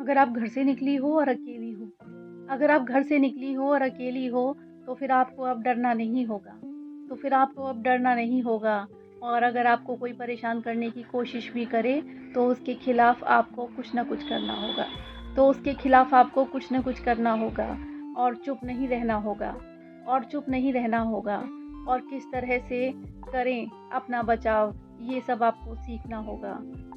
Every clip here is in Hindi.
अगर आप घर से निकली हो और अकेली हो, अगर आप घर से निकली हो और अकेली हो, तो फिर आपको अब डरना नहीं होगा। तो फिर आपको अब डरना नहीं होगा। और अगर आपको कोई परेशान करने की कोशिश भी करे, तो उसके खिलाफ़ आपको कुछ न कुछ करना होगा। तो उसके खिलाफ़ आपको कुछ न कुछ करना होगा और चुप नहीं रहना होगा और चुप नहीं रहना होगा। और किस तरह से करें अपना बचाव, ये सब आपको सीखना होगा।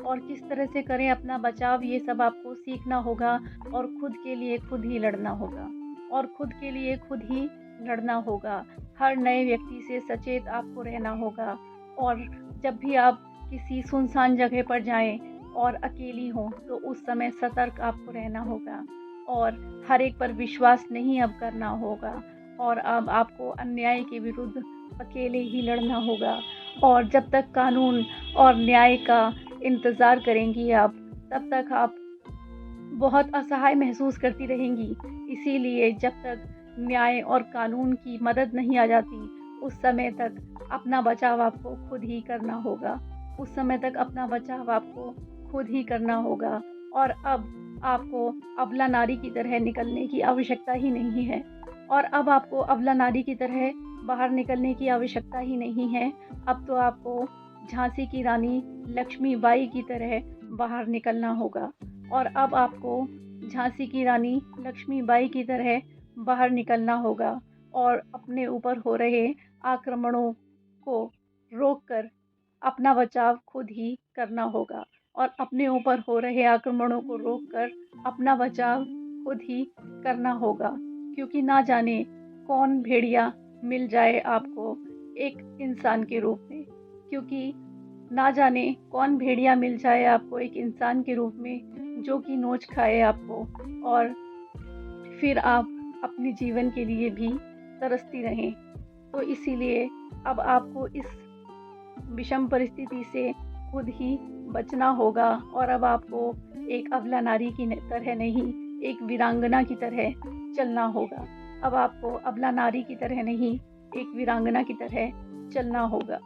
और किस तरह से करें अपना बचाव, ये सब आपको सीखना होगा। और खुद के लिए खुद ही लड़ना होगा और खुद के लिए खुद ही लड़ना होगा। हर नए व्यक्ति से सचेत आपको रहना होगा। और जब भी आप किसी सुनसान जगह पर जाएँ और अकेली हों, तो उस समय सतर्क आपको रहना होगा और हर एक पर विश्वास नहीं अब करना होगा। और अब आपको अन्याय के विरुद्ध अकेले ही लड़ना होगा। और जब तक कानून और न्याय का इंतज़ार करेंगी आप, तब तक आप बहुत असहाय महसूस करती रहेंगी। इसीलिए जब तक न्याय और कानून की मदद नहीं आ जाती, उस समय तक अपना बचाव आपको खुद ही करना होगा। उस समय तक अपना बचाव आपको खुद ही करना होगा। और अब आपको अबला नारी की तरह निकलने की आवश्यकता ही नहीं है। और अब आपको अबला नारी की तरह बाहर निकलने की आवश्यकता ही नहीं है। अब तो आपको झांसी की रानी लक्ष्मीबाई की तरह बाहर निकलना होगा। और अब आपको झांसी की रानी लक्ष्मीबाई की तरह बाहर निकलना होगा और अपने ऊपर हो रहे आक्रमणों को रोककर अपना बचाव खुद ही करना होगा। और अपने ऊपर हो रहे आक्रमणों को रोककर अपना बचाव खुद ही करना होगा। क्योंकि ना जाने कौन भेड़िया मिल जाए आपको एक इंसान के रूप में। क्योंकि ना जाने कौन भेड़िया मिल जाए आपको एक इंसान के रूप में, जो कि नोच खाए आपको। और फिर आप अपने जीवन के लिए भी तरसती रहें। तो इसीलिए अब आपको इस विषम परिस्थिति से खुद ही बचना होगा। और अब आपको एक अबला नारी की तरह नहीं, एक वीरांगना की तरह चलना होगा। अब आपको अबला नारी की तरह नहीं, एक वीरांगना की तरह चलना होगा।